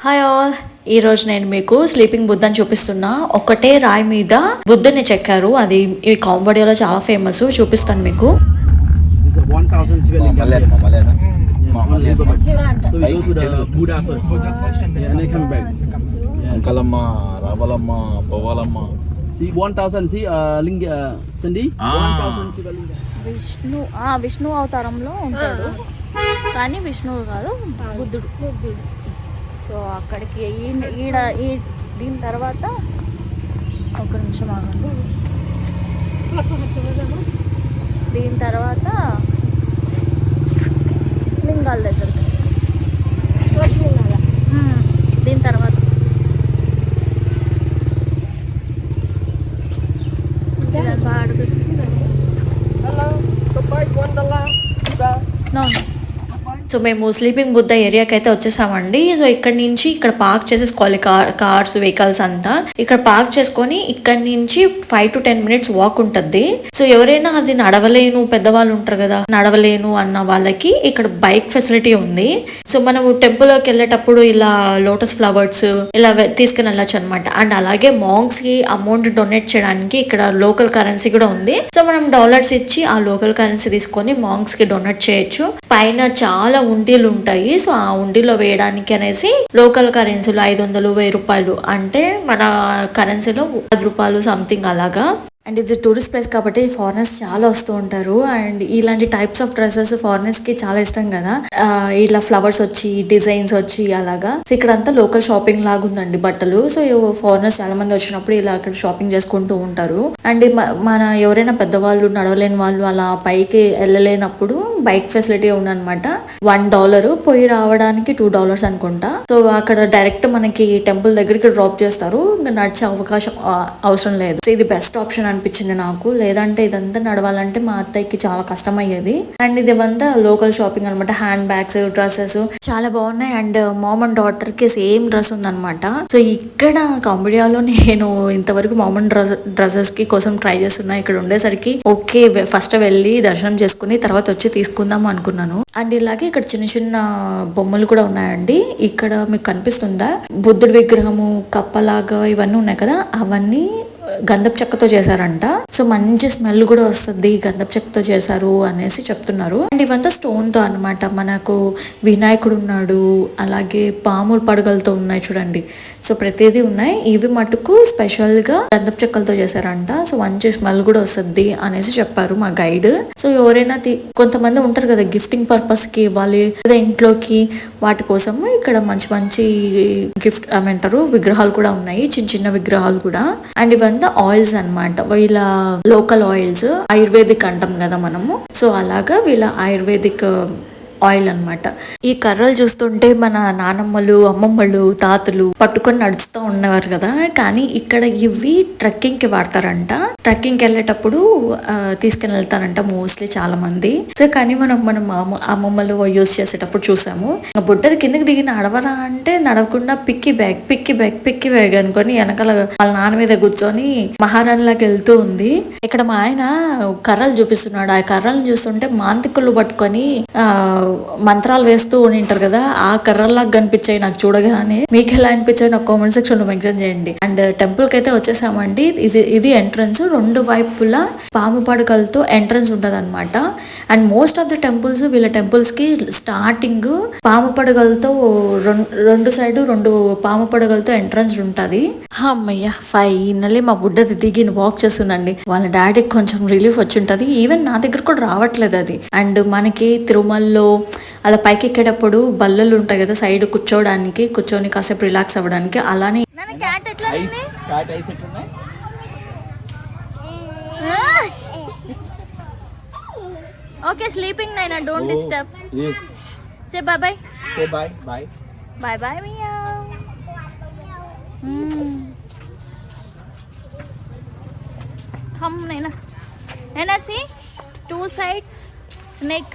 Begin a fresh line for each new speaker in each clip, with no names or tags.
Hi all, ఈ రోజు నేను మీకు స్లీపింగ్ బుద్ధని చూపిస్తున్నా. ఒకటే రాయి మీద బుద్ధుని చెక్కారు. అది ఈ కాంబోడియాలో చాలా ఫేమస్. చూపిస్తాను మీకు.
విష్ణు అవతారంలో ఉంటాడు, కానీ విష్ణువు కాదు, బుద్ధుడు. సో అక్కడికి దీని తర్వాత ఒక నిమిషం ఆగండి. దీని తర్వాత లింగాల దగ్గరికి, దీని తర్వాత
సో మేము స్లీపింగ్ బుద్ధ ఏరియాకి అయితే వచ్చేసామండి. సో ఇక్కడ నుంచి ఇక్కడ పార్క్ చేసేసుకోవాలి కార్స్ వెహికల్స్ అంతా. ఇక్కడ పార్క్ చేసుకొని ఇక్కడ నుంచి 5 to 10 minutes వాక్ ఉంటుంది. సో ఎవరైనా అది నడవలేను, పెద్దవాళ్ళు ఉంటారు కదా, నడవలేను అన్న వాళ్ళకి ఇక్కడ బైక్ ఫెసిలిటీ ఉంది. సో మనము టెంపుల్ లోకి వెళ్ళేటప్పుడు ఇలా లోటస్ ఫ్లవర్స్ ఇలా తీసుకుని వెళ్ళచ్చు అనమాట. అండ్ అలాగే మాంగ్స్ కి అమౌంట్ డొనేట్ చేయడానికి ఇక్కడ లోకల్ కరెన్సీ కూడా ఉంది. సో మనం డాలర్స్ ఇచ్చి ఆ లోకల్ కరెన్సీ తీసుకొని మాంగ్స్ కి డొనేట్ చేయొచ్చు. పైన చాలా ఉండీలు ఉంటాయి. సో ఆ ఉండీలో వేయడానికి అనేసి లోకల్ కరెన్సీలు 500, 1000 రూపాయలు, అంటే మన కరెన్సీలో 10 రూపాయలు సంథింగ్ అలాగా. అండ్ ఇది టూరిస్ట్ ప్లేస్ కాబట్టి ఫారినర్స్ చాలా వస్తూ ఉంటారు. అండ్ ఇలాంటి టైప్స్ ఆఫ్ డ్రెస్సెస్ ఫారినర్స్ కి చాలా ఇష్టం కదా, ఇలా ఫ్లవర్స్ వచ్చి డిజైన్స్ వచ్చి అలాగా. సో ఇక్కడ అంతా లోకల్ షాపింగ్ లాగా ఉందండి బట్టలు. సో ఫారినర్స్ చాలా మంది వచ్చినప్పుడు ఇలా అక్కడ షాపింగ్ చేసుకుంటూ ఉంటారు. అండ్ మన ఎవరైనా పెద్దవాళ్ళు నడవలేని వాళ్ళు అలా పైకి వెళ్ళలేనప్పుడు బైక్ ఫెసిలిటీ ఉందన్నమాట. $1 పోయి రావడానికి $2 అనుకుంటా. సో అక్కడ డైరెక్ట్ మనకి టెంపుల్ దగ్గరికి డ్రాప్ చేస్తారు. ఇంకా నడిచే అవకాశం అవసరం లేదు. సో ఇది బెస్ట్ ఆప్షన్ అనిపించింది నాకు. లేదంటే ఇదంతా నడవాలంటే మా అత్తయ్యకి చాలా కష్టం అయ్యేది. అండ్ ఇది అంతా లోకల్ షాపింగ్ అనమాట. హ్యాండ్ బ్యాగ్స్, డ్రెస్సెస్ చాలా బాగున్నాయి. అండ్ మామ్ అండ్ డాటర్ కి సేమ్ డ్రెస్ ఉందన్నమాట. సో ఇక్కడ కాంబోడియాలో నేను ఇంతవరకు మామ్ అండ్ డ్రెస్సెస్ కి కోసం ట్రై చేస్తున్నా. ఇక్కడ ఉండేసరికి ఓకే, ఫస్ట్ వెళ్ళి దర్శనం చేసుకుని తర్వాత వచ్చి తీసుకుందాం అనుకున్నాను. అండ్ ఇలాగే ఇక్కడ చిన్న చిన్న బొమ్మలు కూడా ఉన్నాయండి. ఇక్కడ మీకు కనిపిస్తుందా, బుద్ధుడి విగ్రహము, కప్పలాగా ఇవన్నీ ఉన్నాయి కదా, అవన్నీ గంధపు చెక్కతో చేశారంట. సో మంచి స్మెల్ కూడా వస్తుంది, గంధపు చెక్కతో చేశారు అనేసి చెప్తున్నారు. అండ్ ఇవంతా స్టోన్ తో అనమాట. మనకు వినాయకుడు ఉన్నాడు, అలాగే పాముల పడగలతో ఉన్నాయి చూడండి. సో ప్రతిదీ ఉన్నాయి. ఇవి మటుకు స్పెషల్ గా గంధపు చెక్కలతో చేశారంట. సో మంచి స్మెల్ కూడా వస్తుంది అనేసి చెప్పారు మా గైడ్. సో ఎవరైనా కొంతమంది ఉంటారు కదా గిఫ్టింగ్ పర్పస్ కి ఇవ్వాలి లేదా ఇంట్లోకి, వాటి కోసము ఇక్కడ మంచి మంచి గిఫ్ట్ ఏమంటారు విగ్రహాలు కూడా ఉన్నాయి, చిన్న చిన్న విగ్రహాలు కూడా. అండ్ ఇవంతా ఆయిల్స్ అన్నమాట. వీళ్ళ లోకల్ ఆయిల్స్, ఆయుర్వేదిక్ అంటాం కదా మనము. సో అలాగా వీళ్ళ ఆయుర్వేదిక్ ఆయిల్ అన్నమాట. ఈ కర్రలు చూస్తుంటే మన నానమ్మలు, అమ్మమ్మలు, తాతలు పట్టుకొని నడుస్తూ ఉన్నవారు కదా, కానీ ఇక్కడ ఇవి ట్రెక్కింగ్ కి వాడతారంట. ట్రెక్కింగ్ కి వెళ్ళేటప్పుడు తీసుకుని వెళ్తారంట మోస్ట్లీ చాలా మంది. సో కానీ మన అమ్మమ్మలు యూజ్ చేసేటప్పుడు చూసాము. బుడ్డది కిందకి దిగిన నడవరా అంటే నడవకుండా పిక్కి బ్యాగ్ అనుకొని వెనకాల వాళ్ళ నాన్న మీద కూర్చొని మహారాణిలాగా వెళ్తూ ఉంది. ఇక్కడ మా ఆయన కర్రలు చూపిస్తున్నాడు. ఆ కర్రలను చూస్తుంటే మాంతికులు పట్టుకొని మంత్రాలు వేస్తూ ఉంటారు కదా, ఆ కర్రల్లాగా కనిపించాయి నాకు చూడగానే. మీకు ఎలా అనిపించాయి నాకు కామెంట్ సెక్షన్ లో మెన్షన్ చేయండి. అండ్ టెంపుల్ కి అయితే వచ్చేసామండి. ఇది ఎంట్రన్స్. 2 వైపులా పాము పడగలతో ఎంట్రన్స్ ఉంటది అనమాట. And most of the temples, వీళ్ళ టెంపుల్స్ కి స్టార్టింగ్ పాము పడగలతో 2 పాము పడగలతో ఎంట్రన్స్ ఉంటది. అమ్మయ్య, ఫైనల్లీ మా బుడ్డది దిగి వాక్ చేస్తుందండి. వాళ్ళ డాడీకి కొంచెం రిలీఫ్ వచ్చి ఉంటది. ఈవెన్ నా దగ్గర కూడా రావట్లేదు అది. అండ్ మనకి తిరుమలలో అలా పైకి ఎక్కేటప్పుడు బల్లలు ఉంటాయి కదా సైడ్ కూర్చొని కాసేపు రిలాక్స్ అవ్వడానికి. అలానే
ఓకే స్లీపింగ్ నైనా, don't disturb. Say by by.
Say by by.
By by meow. Come Naina, see 2 sides snake.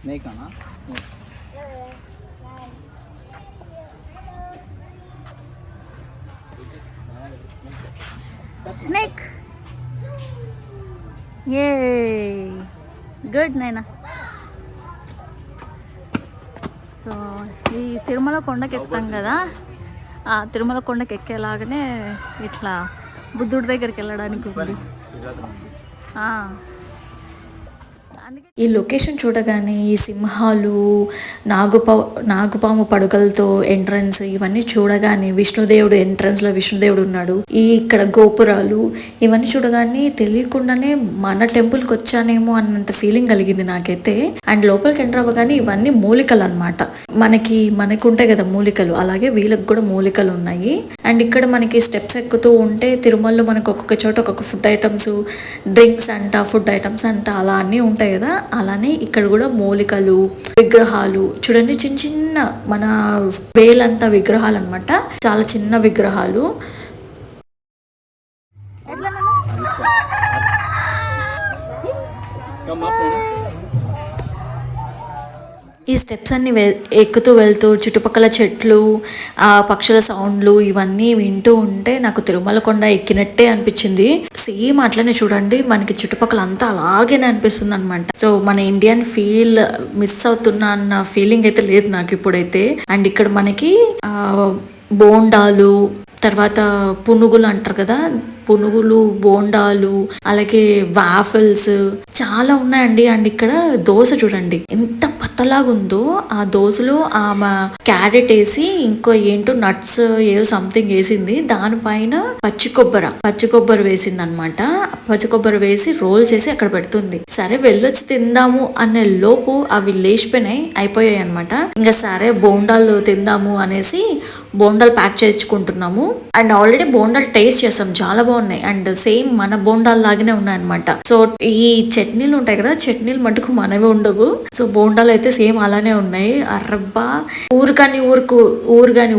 Snake ana?
Snake. Yay. Good Naina. So ఈ తిరుమల కొండకి ఎక్కుతాం కదా, ఆ తిరుమల కొండకి ఎక్కేలాగానే ఇట్లా బుద్ధుడి దగ్గరికి వెళ్ళడానికి ఉంది. అందుకే
ఈ లొకేషన్ చూడగానే ఈ సింహాలు, నాగుపాము పడుకలతో ఎంట్రన్స్ ఇవన్నీ చూడగానే విష్ణుదేవుడు ఎంట్రన్స్ లో విష్ణుదేవుడు ఉన్నాడు. ఈ ఇక్కడ గోపురాలు ఇవన్నీ చూడగానే తెలియకుండానే మన టెంపుల్ కి వచ్చానేమో అన్నంత ఫీలింగ్ కలిగింది నాకైతే. అండ్ లోపలికి ఎంటర్ అవ్వగానే ఇవన్నీ మూలికలు అన్నమాట. మనకు ఉంటాయి కదా మూలికలు, అలాగే వీళ్ళకి కూడా మూలికలు ఉన్నాయి. అండ్ ఇక్కడ మనకి స్టెప్స్ ఎక్కుతూ ఉంటే తిరుమలలో మనకు ఒక్కొక్క చోట ఒక్కొక్క ఫుడ్ ఐటమ్స్, డ్రింక్స్ అంట, ఫుడ్ ఐటమ్స్ అంట అలా అన్నీ ఉంటాయి కదా. అలానే ఇక్కడ కూడా మూలికలు, విగ్రహాలు చూడండి, చిన్న చిన్న మన వేలంతా విగ్రహాలు అన్నమాట. చాలా చిన్న విగ్రహాలు. ఈ స్టెప్స్ అన్ని ఎక్కుతూ వెళ్తూ చుట్టుపక్కల చెట్లు, ఆ పక్షుల సౌండ్లు ఇవన్నీ వింటూ ఉంటే నాకు తిరుమల కొండ ఎక్కినట్టే అనిపించింది. సేమ్ అట్లనే చూడండి, మనకి చుట్టుపక్కల అంతా అలాగేనే అనిపిస్తుంది అనమాట. సో మన ఇండియన్ ఫీల్ మిస్ అవుతున్నా అన్న ఫీలింగ్ అయితే లేదు నాకు ఇప్పుడైతే. అండ్ ఇక్కడ మనకి బోండాలు, తర్వాత పునుగులు అంటారు కదా, పునుగులు, బోండాలు, అలాగే వాఫల్స్ చాలా ఉన్నాయండి. అండ్ ఇక్కడ దోశ చూడండి ఎంత పత్తలాగా ఉందో. ఆ దోశలో ఆమె క్యారెట్ వేసి ఇంకో ఏంటో నట్స్ ఏదో సంథింగ్ వేసింది, దానిపైన పచ్చి కొబ్బరి వేసింది అనమాట. పచ్చి కొబ్బరి వేసి రోల్ చేసి అక్కడ పెడుతుంది. సరే వెళ్ళొచ్చి తిందాము అనే లోపు అవి అయిపోయాయి అనమాట. ఇంకా సరే బోండాలు తిందాము అనేసి బోండాలు ప్యాక్ చేసుకుంటున్నాము. అండ్ ఆల్రెడీ బోండాలు టేస్ట్ చేస్తాం, చాలా బాగున్నాయి. అండ్ సేమ్ మన బోండాలు లాగానే ఉన్నాయన్నమాట. సో ఈ చట్నీలు ఉంటాయి కదా, చట్నీలు మటుకు మనమే ఉండవు. సో బోండాలు అయితే సేమ్ అలానే ఉన్నాయి. అర్రబ్బా, ఊరు కాని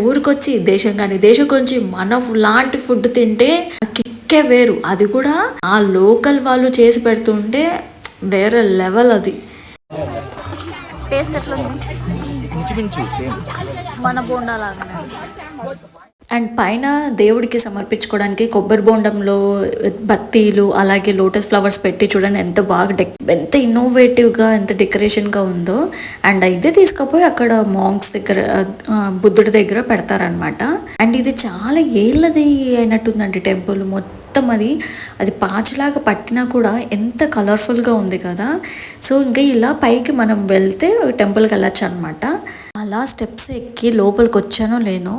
ఊరికొచ్చి దేశం కాని దేశంకొచ్చి మన లాంటి ఫుడ్ తింటే కిక్కే వేరు. అది కూడా ఆ లోకల్ వాళ్ళు చేసి పెడుతుంటే వేరే లెవెల్. అది
టేస్ట్ ఎట్లా ఉంది? మన బోండా లాగానే.
అండ్ పైన దేవుడికి సమర్పించుకోవడానికి కొబ్బరి బోండంలో బత్తీలు, అలాగే లోటస్ ఫ్లవర్స్ పెట్టి చూడండి ఎంత బాగా ఎంత ఇన్నోవేటివ్గా, ఎంత డెకరేషన్గా ఉందో. అండ్ ఇదే తీసుకుపోయి అక్కడ మాంగ్స్ దగ్గర, బుద్ధుడి దగ్గర పెడతారనమాట. అండ్ ఇది చాలా ఏళ్ళది అయినట్టుందండి టెంపుల్ మొత్తం. అది పాచిలాగా పట్టినా కూడా ఎంత కలర్ఫుల్గా ఉంది కదా. సో ఇంకా ఇలా పైకి మనం వెళ్తే టెంపుల్కి వెళ్ళచ్చు అనమాట. అలా స్టెప్స్ ఎక్కి లోపలికి వచ్చానో లేనో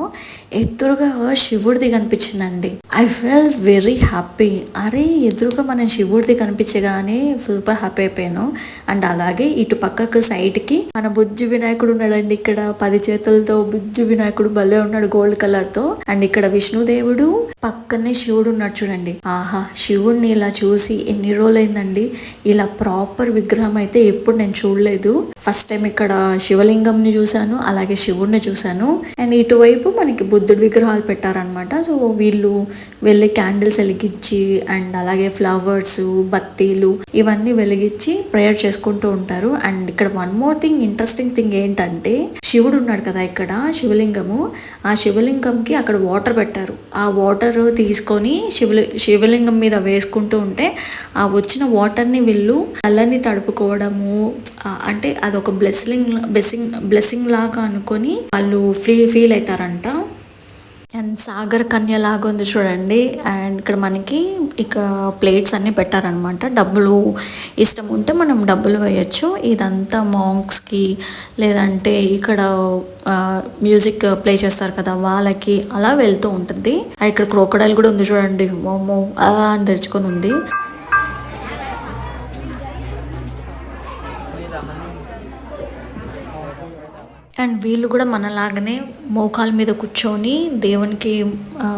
ఎదురుగా శివుడిది కనిపించిందండి. I fell very happy. అరే ఎదురుగా మనం శివుడిది కనిపించగానే సూపర్ హ్యాపీ అయిపోయాను. అండ్ అలాగే ఇటు పక్కకు సైడ్కి మన బుజ్జి వినాయకుడు ఉన్నాడండి. ఇక్కడ 10 చేతులతో బుజ్జి వినాయకుడు భలే ఉన్నాడు, గోల్డ్ కలర్తో. అండ్ ఇక్కడ విష్ణుదేవుడు, పక్కనే శివుడు ఉన్నాడు చూడండి. ఆహా, శివుడిని ఇలా చూసి ఎన్ని రోజులైందండి. ఇలా ప్రాపర్ విగ్రహం అయితే ఎప్పుడు నేను చూడలేదు. ఫస్ట్ టైం ఇక్కడ శివలింగంని చూశాను, అలాగే శివుడిని చూశాను. అండ్ ఇటువైపు మనకి బుద్ధుడి విగ్రహాలు పెట్టారనమాట. సో వీళ్ళు వెళ్ళి క్యాండిల్స్ వెలిగించి, అండ్ అలాగే ఫ్లవర్స్, బత్తీలు ఇవన్నీ వెలిగించి ప్రేయర్ చేసుకుంటూ ఉంటారు. అండ్ ఇక్కడ one more thing, interesting thing ఏంటంటే, శివుడు ఉన్నాడు కదా ఇక్కడ శివలింగము, ఆ శివలింగంకి అక్కడ వాటర్ పెట్టారు. ఆ వాటర్ తీసుకొని శివలింగం మీద వేసుకుంటూ ఉంటే ఆ వచ్చిన వాటర్ని వీళ్ళు కళ్ళని తడుపుకోవడము, అంటే అదొక బ్లెస్సింగ్ లాగా అనుకొని వాళ్ళు ఫీల్ అవుతారంట. అండ్ సాగర్ కన్య లాగా ఉంది చూడండి. అండ్ ఇక్కడ మనకి ఇక ప్లేట్స్ అన్నీ పెట్టారనమాట. డబ్బులు ఇష్టం ఉంటే మనం డబ్బులు వేయచ్చు. ఇదంతా మాంక్స్కి, లేదంటే ఇక్కడ మ్యూజిక్ ప్లే చేస్తారు కదా వాళ్ళకి అలా వెళ్తూ ఉంటుంది. ఇక్కడ క్రోకడైల్ కూడా ఉంది చూడండి, మోమో అని తెరుచుకొని ఉంది. అండ్ వీళ్ళు కూడా మనలాగానే మోకాల మీద కూర్చొని దేవునికి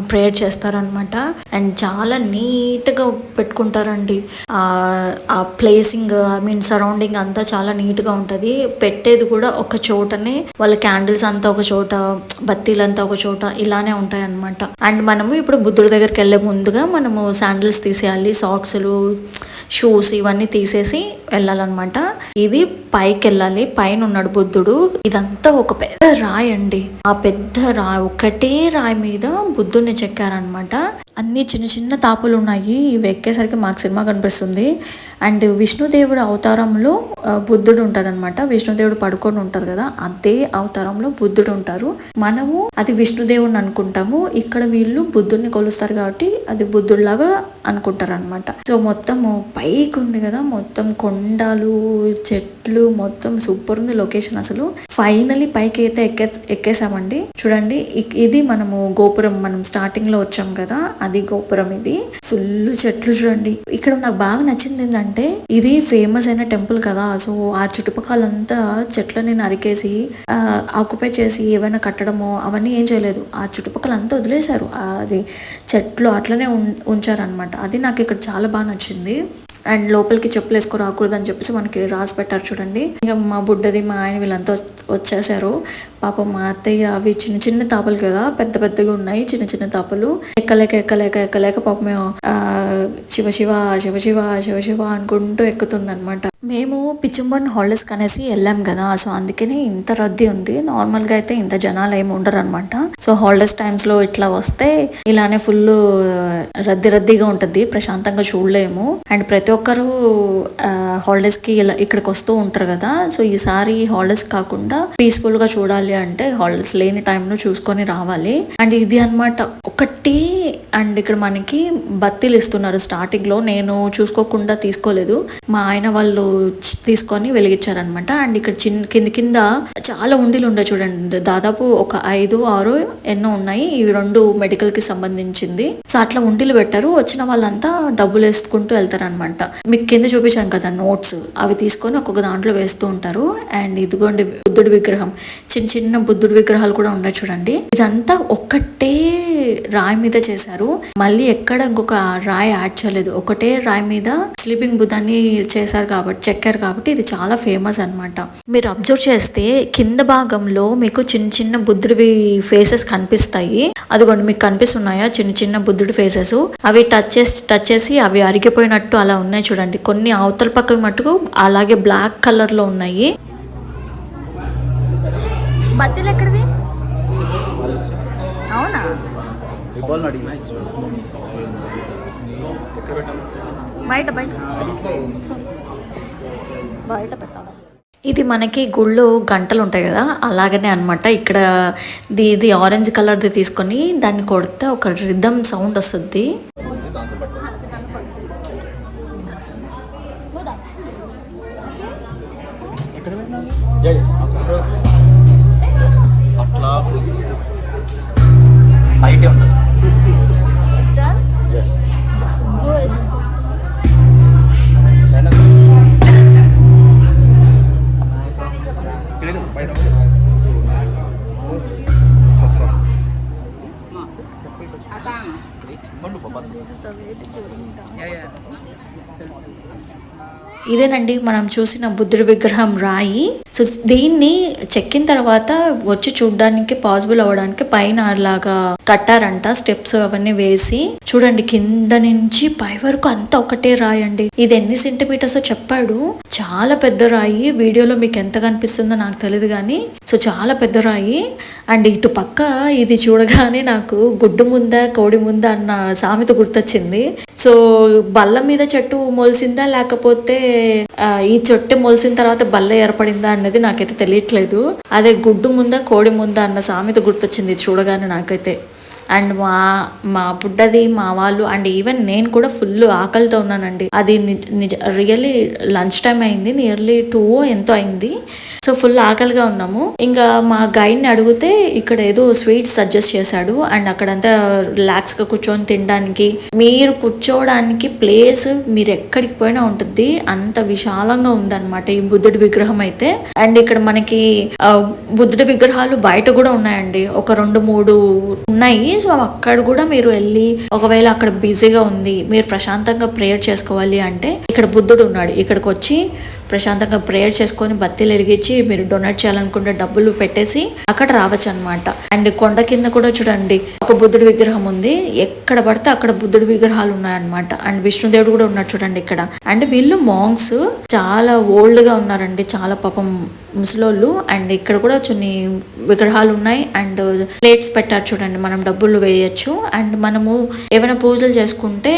ప్రేయర్ చేస్తారనమాట. అండ్ చాలా నీట్గా పెట్టుకుంటారండి. ఆ ప్లేసింగ్, సరౌండింగ్ అంతా చాలా నీట్గా ఉంటుంది. పెట్టేది కూడా ఒక చోటనే, వాళ్ళ క్యాండిల్స్ అంతా ఒక చోట, బత్తీలంతా ఒక చోట, ఇలానే ఉంటాయి అనమాట. అండ్ మనము ఇప్పుడు బుద్ధుడి దగ్గరికి వెళ్ళే ముందుగా మనము శాండిల్స్ తీసేయాలి, సాక్స్లు, షూస్ ఇవన్నీ తీసేసి వెళ్ళాలన్నమాట. ఇది పైకి వెళ్ళాలి. పైన ఉన్నాడు బుద్ధుడు. ఇదంతా ఒక పెద్ద రాయి అండి. ఆ పెద్ద రాయి, ఒకటే రాయి మీద బుద్ధుడిని చెక్కారనమాట. అన్ని చిన్న చిన్న తాపులు ఉన్నాయి. ఇవి ఎక్కేసరికి మాకు సినిమా కనిపిస్తుంది. అండ్ విష్ణుదేవుడు అవతారంలో బుద్ధుడు ఉంటాడనమాట. విష్ణుదేవుడు పడుకొని ఉంటారు కదా, అదే అవతారంలో బుద్ధుడు ఉంటారు. మనము అది విష్ణుదేవుడిని అనుకుంటాము, ఇక్కడ వీళ్ళు బుద్ధుడిని కొలుస్తారు కాబట్టి అది బుద్ధుడిలాగా అనుకుంటారు అనమాట. సో మొత్తము పైకి ఉంది కదా, మొత్తం కొండలు చెట్లు, మొత్తం సూపర్ ఉంది లొకేషన్. అసలు ఫైనలీ పైకి అయితే ఎక్కేసామండి. చూడండి, ఇది మనము గోపురం, మనం స్టార్టింగ్ లో వచ్చాం కదా, అది గోపురం. ఇది ఫుల్ చెట్లు చూడండి. ఇక్కడ నాకు బాగా నచ్చింది ఏంటంటే, ఇది ఫేమస్ అయిన టెంపుల్ కదా, సో ఆ చుట్టుపక్కలంతా చెట్లని నరికేసి ఆక్యుపై చేసి ఏమైనా కట్టడమో అవన్నీ ఏం చేయలేదు. ఆ చుట్టుపక్కల అంతా వదిలేశారు, అది చెట్లు అట్లనే ఉంచారనమాట. అది నాకు ఇక్కడ చాలా బాగా నచ్చింది. అండ్ లోపలికి చెప్పులు వేసుకొని రాకూడదు అని చెప్పేసి మనకి రాసి పెట్టారు చూడండి. ఇంకా మా బుడ్డది, మా ఆయన వీళ్ళంతా వచ్చేసారు. పాప మా అత్తయ్య అవి చిన్న చిన్న తాపలు కదా, పెద్ద పెద్దగా ఉన్నాయి చిన్న చిన్న తాపలు. ఎక్కలేక పాప మేము శివ శివ శివ శివ శివ శివ అనుకుంటూ ఎక్కుతుంది అనమాట. మేము పిచ్చుంబన్ హాలిడేస్ కనేసి వెళ్ళాం కదా, సో అందుకని ఇంత రద్దీ ఉంది. నార్మల్ గా అయితే ఇంత జనాలు ఏమి ఉండరు అనమాట. సో హాలిడేస్ టైమ్స్ లో ఇట్లా వస్తే ఇలానే ఫుల్ రద్దీగా ఉంటది, ప్రశాంతంగా చూడలేము. అండ్ ప్రతి ఒక్కరు హాలిడేస్ కి ఇలా ఇక్కడికి వస్తూ ఉంటారు కదా. సో ఈసారి హాలిడేస్ కాకుండా పీస్ఫుల్ గా చూడాలి అంటే హాలిడేస్ లేని టైంలో చూసుకొని రావాలి. అండ్ ఇది అన్నమాట ఒకటి. అండ్ ఇక్కడ మనకి బత్తీలు ఇస్తున్నారు స్టార్టింగ్ లో, నేను చూసుకోకుండా తీసుకోలేదు, మా ఆయన వాళ్ళు తీసుకొని వెలిగించారనమాట. అండ్ ఇక్కడ కింద చాలా ఉండీలు ఉన్నాయి చూడండి, దాదాపు ఒక 5, 6 ఎన్నో ఉన్నాయి. ఇవి 2 మెడికల్ కి సంబంధించింది. సో అట్లా ఉండీలు పెట్టారు, వచ్చిన వాళ్ళంతా డబ్బులు వేసుకుంటూ వెళ్తారనమాట. మీకు కింద చూపించాను కదా నోట్స్, అవి తీసుకొని ఒక్కొక్క దాంట్లో వేస్తూ ఉంటారు. అండ్ ఇదిగోండి బుద్ధుడి విగ్రహం, చిన్న చిన్న బుద్ధుడి విగ్రహాలు కూడా ఉన్నాయి చూడండి. ఇదంతా ఒక్కటే రాయి మీద చేశారు, మళ్ళీ ఎక్కడ ఇంకొక రాయి యాడ్ చేయలేదు, ఒకటే రాయి మీద స్లీపింగ్ బుద్ధాన్ని చేశారు కాబట్టి, చెక్కారు కాబట్టి ఇది చాలా ఫేమస్ అన్నమాట. మీరు అబ్జర్వ్ చేస్తే కింద భాగంలో మీకు చిన్న చిన్న బుద్ధుడివి ఫేసెస్ కనిపిస్తాయి. అదిగోండి మీకు కనిపిస్తున్నాయా చిన్న చిన్న బుద్ధుడి ఫేసెస్, అవి టచ్ చేసి అవి అరిగిపోయినట్టు అలా ఉన్నాయి చూడండి. కొన్ని అవతల పక్క మట్టుకు అలాగే బ్లాక్ కలర్ లో ఉన్నాయి.
బత్తీలు ఎక్కడివి? అవునా? బయట పెట్టాలి.
ఇది మనకి గుళ్ళో గంటలు ఉంటాయి కదా, అలాగనే అనమాట. ఇక్కడ ఇది ఆరెంజ్ కలర్ది తీసుకొని దాన్ని కొడితే ఒక రిథమ్ సౌండ్ వస్తుంది.
అట్లా హైటే ఉంటుంది.
ఇదేనండి మనం చూసిన బుద్ధుడి విగ్రహం రాయి. సో దీన్ని చెక్కిన తర్వాత వచ్చి చూడడానికి పాసిబుల్ అవ్వడానికి పైన అలాగా కట్టారంట, స్టెప్స్ అవన్నీ వేసి. చూడండి కింద నుంచి పై వరకు అంతా ఒకటే రాయి అండి. ఇది ఎన్ని సెంటీమీటర్స్ చెప్పాడు, చాలా పెద్ద రాయి. వీడియోలో మీకు ఎంత కనిపిస్తుందో నాకు తెలియదు కానీ, సో చాలా పెద్ద రాయి. అండ్ ఇటు పక్క ఇది చూడగానే నాకు గుడ్డు ముందా కోడి ముందా అన్న సామెత గుర్తొచ్చింది. సో బల్ల మీద చెట్టు మొలిసిందా లేకపోతే ఈ చెట్టు మొలిసిన తర్వాత బల్ల ఏర్పడిందా అన్నది నాకైతే తెలియట్లేదు. అదే గుడ్డు ముందా కోడి ముందా అన్న సామెత గుర్తొచ్చింది చూడగానే నాకైతే. అండ్ మా బుడ్డది, మా వాళ్ళు, అండ్ ఈవెన్ నేను కూడా ఫుల్ ఆకలితో ఉన్నానండి. అది రియల్లీ లంచ్ టైం అయింది, నియర్లీ 2 ఎంతో అయింది. సో ఫుల్ ఆకలిగా ఉన్నాము. ఇంకా మా గైడ్ని అడిగితే ఇక్కడ ఏదో స్వీట్స్ సజెస్ట్ చేశాడు. అండ్ అక్కడంతా రిలాక్స్గా కూర్చొని తినడానికి, మీరు కూర్చోవడానికి ప్లేస్ మీరు ఎక్కడికి పోయినా ఉంటుంది, అంత విశాలంగా ఉందన్నమాట ఈ బుద్ధుడి విగ్రహం అయితే. అండ్ ఇక్కడ మనకి బుద్ధుడి విగ్రహాలు బయట కూడా ఉన్నాయండి, ఒక 2-3 ఉన్నాయి. సో అక్కడ కూడా మీరు వెళ్ళి, ఒకవేళ అక్కడ బిజీగా ఉంది, మీరు ప్రశాంతంగా ప్రేయర్ చేసుకోవాలి అంటే ఇక్కడ బుద్ధుడు ఉన్నాడు, ఇక్కడికి వచ్చి ప్రశాంతంగా ప్రేయర్ చేసుకొని బత్తీలు వెలిగించి మీరు డొనేట్ చేయాలనుకుంటే డబ్బులు పెట్టేసి అక్కడ రావచ్చు అనమాట. అండ్ కొండ కింద కూడా చూడండి ఒక బుద్ధుడి విగ్రహం ఉంది. ఎక్కడ పడితే అక్కడ బుద్ధుడి విగ్రహాలు ఉన్నాయన్నమాట. అండ్ విష్ణుదేవుడు కూడా ఉన్నాడు చూడండి ఇక్కడ. అండ్ వీళ్ళు మాంగ్స్ చాలా ఓల్డ్ గా ఉన్నారండి, చాలా పాపం ముసలోళ్ళు. అండ్ ఇక్కడ కూడా కొన్ని విగ్రహాలు ఉన్నాయి. అండ్ ప్లేట్స్ పెట్టారు చూడండి, మనం డబ్బులు వేయచ్చు. అండ్ మనము ఏమైనా పూజలు చేసుకుంటే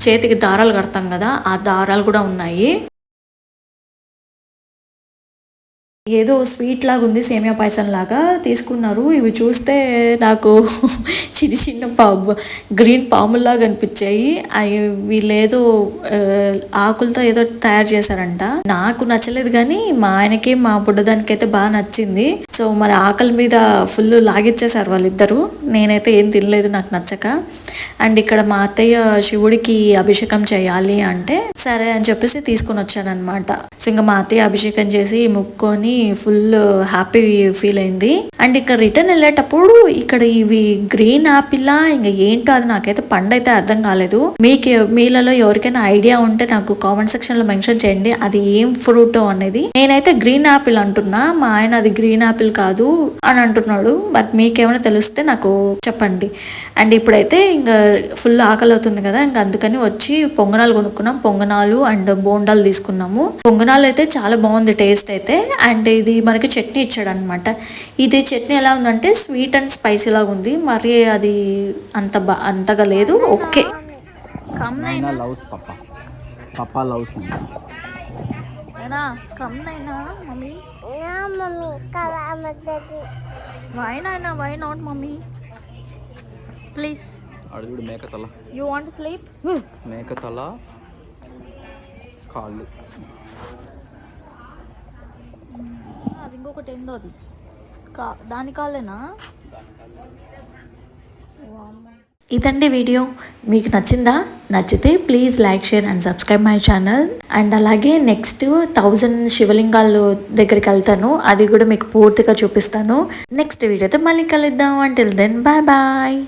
చేతికి దారాలు కడతాం కదా, ఆ దారాలు కూడా ఉన్నాయి. ఏదో స్వీట్ లాగా ఉంది, సేమియా పాయసం లాగా తీసుకున్నారు. ఇవి చూస్తే నాకు చిన్న చిన్న గ్రీన్ పాముల్లాగా అనిపించాయి. అవి వీళ్ళేదో ఆకులతో ఏదో తయారు చేశారంట. నాకు నచ్చలేదు కానీ మా ఆయనకి మా బుడ్డదానికి అయితే బాగా నచ్చింది. సో మరి ఆకలి మీద ఫుల్ లాగిచ్చేసారు వాళ్ళిద్దరు. నేనైతే ఏం తినలేదు నాకు నచ్చక. అండ్ ఇక్కడ మా అత్తయ్య శివుడికి అభిషేకం చేయాలి అంటే సరే అని చెప్పేసి తీసుకొని వచ్చానమాట. సో ఇంకా మా అత్తయ్య అభిషేకం చేసి ముక్కొని ఫుల్ హ్యాపీ ఫీల్ అయింది. అండ్ ఇక్కడ రిటర్న్ వెళ్ళేటప్పుడు ఇక్కడ ఇవి గ్రీన్ యాపిల్ ఇంకా ఏంటో అది నాకైతే పండు అయితే అర్థం కాలేదు. మీలలో ఎవరికైనా ఐడియా ఉంటే నాకు కామెంట్ సెక్షన్ లో మెన్షన్ చేయండి అది ఏం ఫ్రూట్ అనేది. నేనైతే గ్రీన్ యాపిల్ అంటున్నా, మా ఆయన అది గ్రీన్ యాపిల్ కాదు అని అంటున్నాడు. బట్ మీకేమైనా తెలిస్తే నాకు చెప్పండి. అండ్ ఇప్పుడైతే ఇంకా ఫుల్ ఆకలి అవుతుంది కదా, ఇంకా అందుకని వచ్చి పొంగనాలు కొనుక్కున్నాం. పొంగనాలు అండ్ బోండాలు తీసుకున్నాము. పొంగనాలు అయితే చాలా బాగుంది టేస్ట్ అయితే. అండ్ ఇది మనకి చట్నీ ఇచ్చాడు అనమాట. ఇది చట్నీ ఎలా ఉందంటే స్వీట్ అండ్ స్పైసీ లాగా ఉంది, మరి అది అంతగా లేదు. Okay.
Naina loves papa loves
come Naina mummy. Why not mummy please.
అడుగుడు మేక తల.
You want sleep?
మేక తల కాళ్ళు.
అది ఇంకొకటి ఏందో అది దాని కాళ్ళేనా?
ఇదండి వీడియో. మీకు నచ్చిందా? నచ్చితే please like, share and subscribe my channel. And అలాగే నెక్స్ట్ 1000 శివలింగాలు దగ్గరికి వెళ్తాను, అది కూడా మీకు పూర్తిగా చూపిస్తాను. నెక్స్ట్ వీడియోతో మళ్ళీ కలుద్దాం. Until then bye bye.